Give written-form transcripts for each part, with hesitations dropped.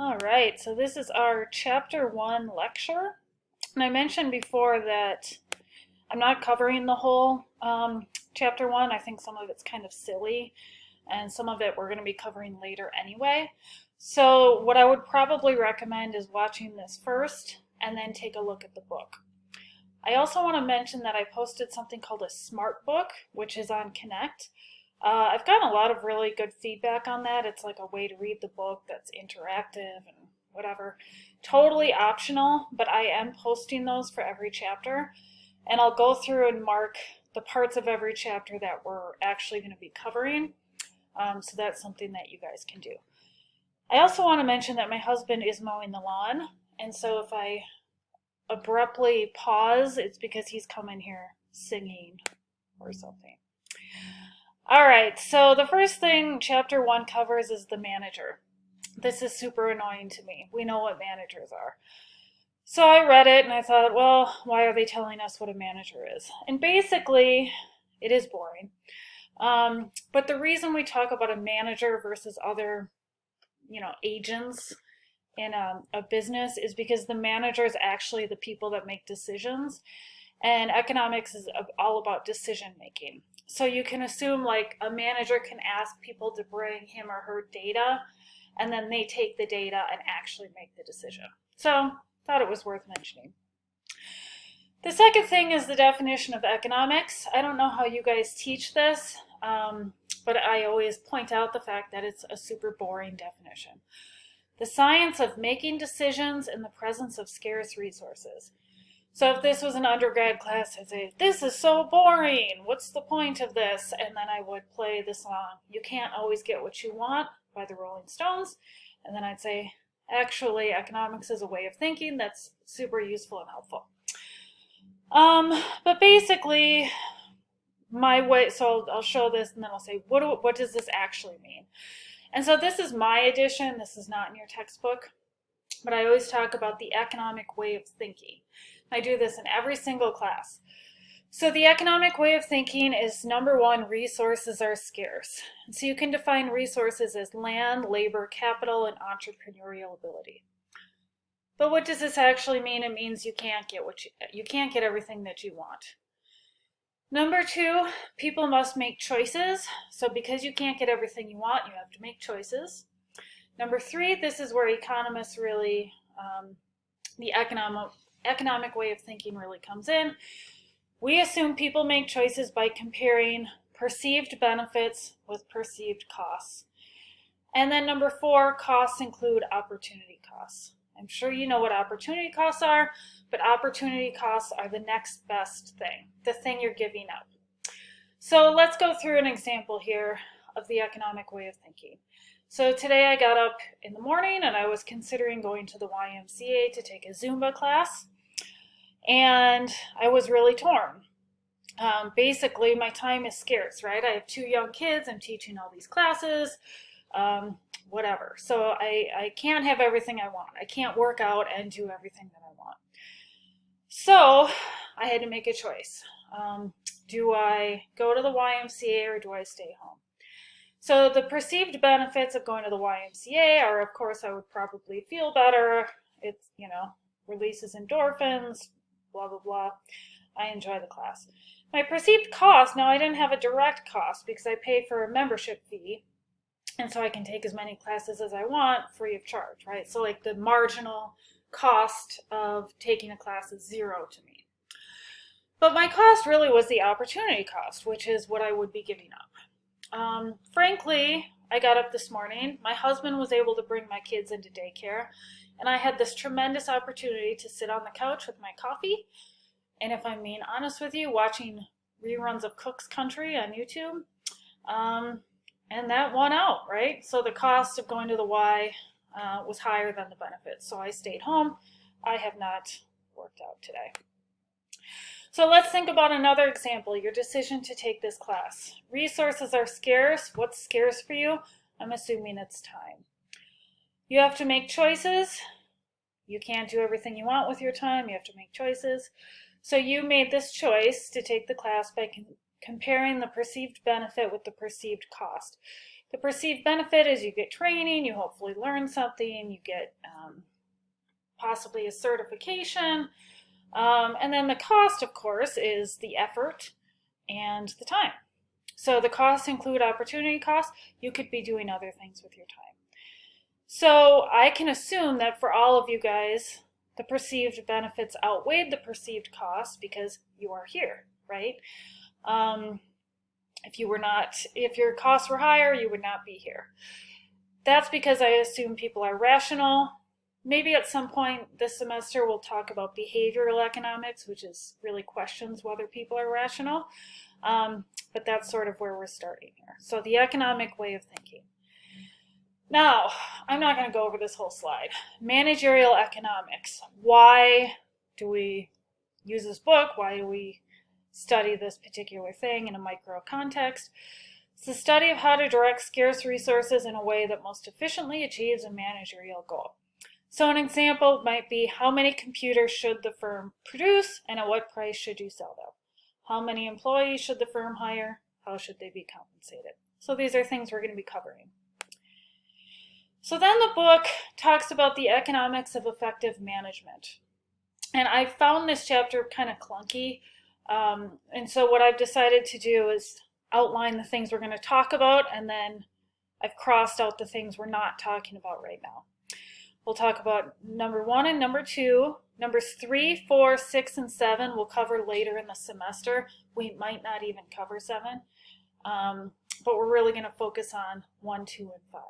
All right, so this is our chapter 1 lecture. And I mentioned before that I'm not covering the whole chapter 1. I think some of it's kind of silly, and some of it we're going to be covering later anyway. So what I would probably recommend is watching this first and then take a look at the book. I also want to mention that I posted something called a Smart Book, which is on Connect. I've gotten a lot of really good feedback on that. It's like a way to read the book that's interactive and whatever. Totally optional, but I am posting those for every chapter. And I'll go through and mark the parts of every chapter that we're actually going to be covering. So that's something that you guys can do. I also want to mention that my husband is mowing the lawn. And so if I abruptly pause, it's because he's come in here singing or something. All right, so the first thing chapter 1 covers is the manager. This is super annoying to me. We know what managers are. So I read it and I thought, well, why are they telling us what a manager is? And basically, it is boring. But the reason we talk about a manager versus other, agents in a business is because the manager is actually the people that make decisions. And economics is all about decision making. So you can assume like a manager can ask people to bring him or her data, and then they take the data and actually make the decision. So thought it was worth mentioning. The second thing is the definition of economics. I don't know how you guys teach this, but I always point out the fact that it's a super boring definition. The science of making decisions in the presence of scarce resources. So if this was an undergrad class, I'd say, this is so boring. What's the point of this? And then I would play the song, You Can't Always Get What You Want by the Rolling Stones. And then I'd say, actually, economics is a way of thinking that's super useful and helpful. But basically, my way, so I'll show this and then I'll say, what does this actually mean? And so this is my edition. This is not in your textbook. But I always talk about the economic way of thinking. I do this in every single class. So the economic way of thinking is, number one, resources are scarce. And so you can define resources as land, labor, capital, and entrepreneurial ability. But what does this actually mean? It means you can't get everything that you want. Number two, people must make choices. So because you can't get everything you want, you have to make choices. Number three, this is where economists really, the economic way of thinking really comes in. We assume people make choices by comparing perceived benefits with perceived costs. And then number four, costs include opportunity costs. I'm sure you know what opportunity costs are, but opportunity costs are the next best thing, the thing you're giving up. So let's go through an example here of the economic way of thinking. So today I got up in the morning and I was considering going to the YMCA to take a Zumba class, and I was really torn. Basically, my time is scarce, right? I have 2 young kids, I'm teaching all these classes, whatever. So I can't have everything I want. I can't work out and do everything that I want. So I had to make a choice. Do I go to the YMCA or do I stay home? So the perceived benefits of going to the YMCA are, of course, I would probably feel better. It's, releases endorphins, blah, blah, blah. I enjoy the class. My perceived cost, now I didn't have a direct cost because I pay for a membership fee, and so I can take as many classes as I want free of charge, right? So like the marginal cost of taking a class is zero to me. But my cost really was the opportunity cost, which is what I would be giving up. Frankly, I got up this morning, my husband was able to bring my kids into daycare, and I had this tremendous opportunity to sit on the couch with my coffee, and if I'm being honest with you, watching reruns of Cook's Country on YouTube, and that won out, right? So the cost of going to the Y was higher than the benefits, so I stayed home. I have not worked out today. So let's think about another example, your decision to take this class. Resources are scarce. What's scarce for you? I'm assuming it's time. You have to make choices. You can't do everything you want with your time. You have to make choices. So you made this choice to take the class by comparing the perceived benefit with the perceived cost. The perceived benefit is you get training, you hopefully learn something, you get possibly a certification. And then the cost, of course, is the effort and the time. So the costs include opportunity costs. You could be doing other things with your time. So I can assume that for all of you guys, the perceived benefits outweighed the perceived costs because you are here, right? If your costs were higher, you would not be here. That's because I assume people are rational. Maybe at some point this semester we'll talk about behavioral economics, which is really questions whether people are rational. But that's sort of where we're starting here. So the economic way of thinking. Now, I'm not going to go over this whole slide. Managerial economics. Why do we use this book? Why do we study this particular thing in a micro context? It's the study of how to direct scarce resources in a way that most efficiently achieves a managerial goal. So an example might be, how many computers should the firm produce and at what price should you sell them? How many employees should the firm hire? How should they be compensated? So these are things we're going to be covering. So then the book talks about the economics of effective management. And I found this chapter kind of clunky. And so what I've decided to do is outline the things we're going to talk about, and then I've crossed out the things we're not talking about right now. We'll talk about number 1 and number 2. Numbers 3, 4, 6, and 7 we'll cover later in the semester. We might not even cover 7. But we're really going to focus on 1, 2, and 5.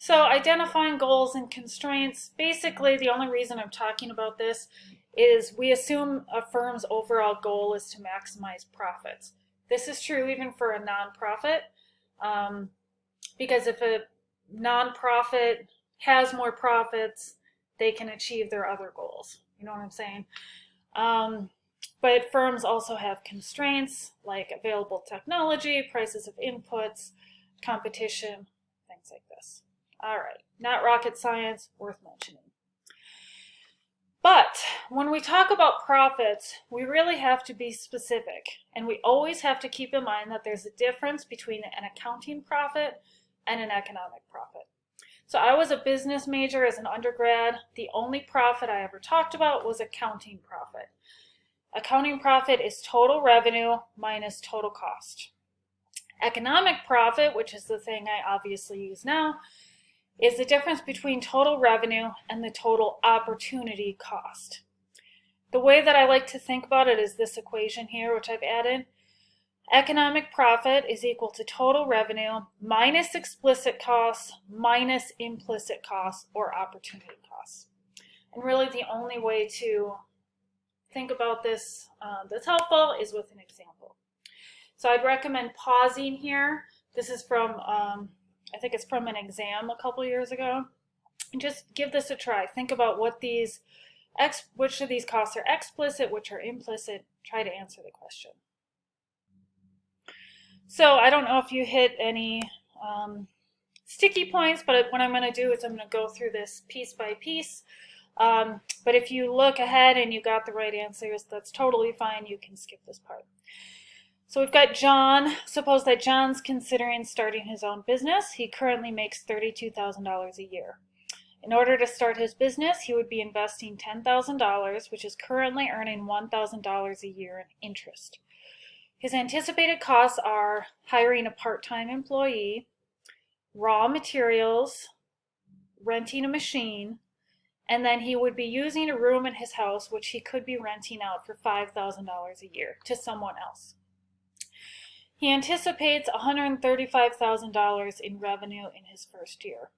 So identifying goals and constraints. Basically, the only reason I'm talking about this is we assume a firm's overall goal is to maximize profits. This is true even for a nonprofit, because if a nonprofit has more profits, they can achieve their other goals. You know what I'm saying? But firms also have constraints like available technology, prices of inputs, competition, things like this. All right, not rocket science, worth mentioning. But when we talk about profits, we really have to be specific, and we always have to keep in mind that there's a difference between an accounting profit and an economic profit. So I was a business major as an undergrad. The only profit I ever talked about was accounting profit. Accounting profit is total revenue minus total cost. Economic profit, which is the thing I obviously use now, is the difference between total revenue and the total opportunity cost. The way that I like to think about it is this equation here, which I've added. Economic profit is equal to total revenue minus explicit costs minus implicit costs or opportunity costs. And really the only way to think about this that's helpful is with an example. So I'd recommend pausing here. This is from I think it's from an exam a couple years ago. And just give this a try. Think about which of these costs are explicit, which are implicit. Try to answer the question. So I don't know if you hit any sticky points, but what I'm going to do is I'm going to go through this piece by piece. But if you look ahead and you got the right answers, that's totally fine. You can skip this part. So we've got John. Suppose that John's considering starting his own business. He currently makes $32,000 a year. In order to start his business, he would be investing $10,000, which is currently earning $1,000 a year in interest. His anticipated costs are hiring a part-time employee, raw materials, renting a machine, and then he would be using a room in his house, which he could be renting out for $5,000 a year to someone else. He anticipates $135,000 in revenue in his first year.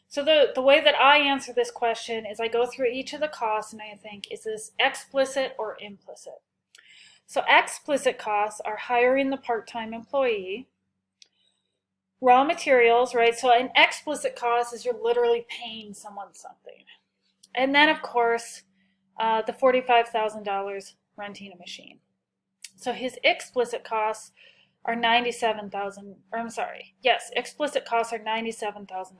So the way that I answer this question is I go through each of the costs and I think, is this explicit or implicit? So explicit costs are hiring the part-time employee, raw materials, right? So an explicit cost is you're literally paying someone something. And then, of course, the $45,000 renting a machine. So his explicit costs are explicit costs are $97,000.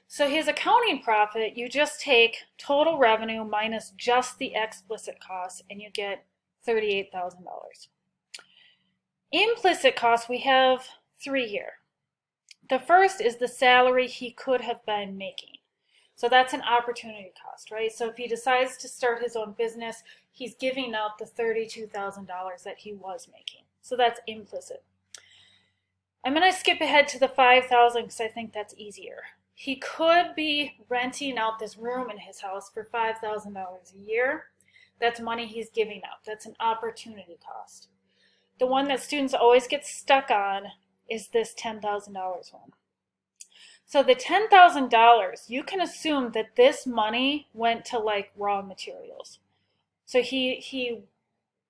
So his accounting profit, you just take total revenue minus just the explicit costs and you get $38,000. Implicit costs, we have three here. The first is the salary he could have been making. So that's an opportunity cost, right? So if he decides to start his own business, he's giving up the $32,000 that he was making. So that's implicit. I'm going to skip ahead to the $5,000 because I think that's easier. He could be renting out this room in his house for $5,000 a year. That's money he's giving up. That's an opportunity cost. The one that students always get stuck on is this $10,000 one. So the $10,000, you can assume that this money went to like raw materials. So he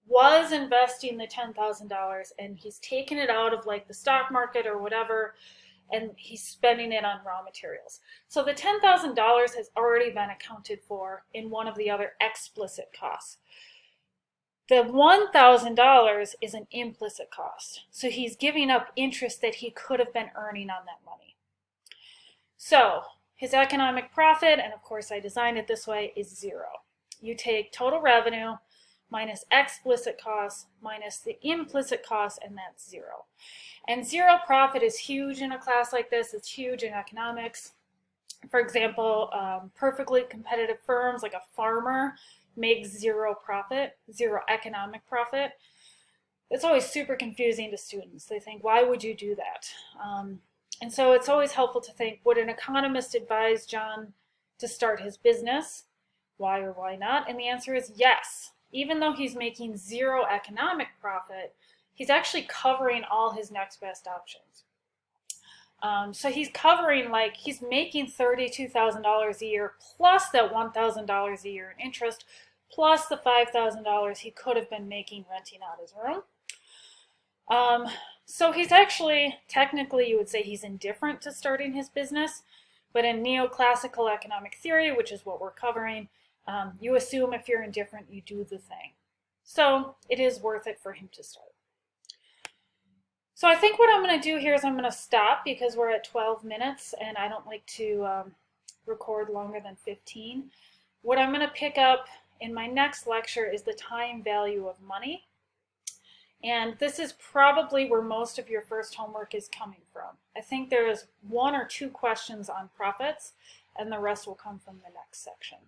was investing the $10,000 and he's taken it out of like the stock market or whatever, and he's spending it on raw materials. So the $10,000 has already been accounted for in one of the other explicit costs. The $1,000 is an implicit cost. So he's giving up interest that he could have been earning on that money. So his economic profit, and of course I designed it this way, is zero. You take total revenue minus explicit costs minus the implicit costs, and that's zero. And zero profit is huge in a class like this. It's huge in economics. For example, perfectly competitive firms like a farmer makes zero profit, zero economic profit. It's always super confusing to students. They think, why would you do that? And so it's always helpful to think, would an economist advise John to start his business? Why or why not? And the answer is yes. Even though he's making zero economic profit, he's actually covering all his next best options. So he's covering, like, he's making $32,000 a year plus that $1,000 a year in interest, plus the $5,000 he could have been making renting out his room. So he's actually, technically you would say he's indifferent to starting his business, but in neoclassical economic theory, which is what we're covering, you assume if you're indifferent, you do the thing. So it is worth it for him to start. So I think what I'm going to do here is I'm going to stop because we're at 12 minutes and I don't like to record longer than 15. What I'm going to pick up in my next lecture is the time value of money. And this is probably where most of your first homework is coming from. I think there is 1 or 2 questions on profits, and the rest will come from the next section.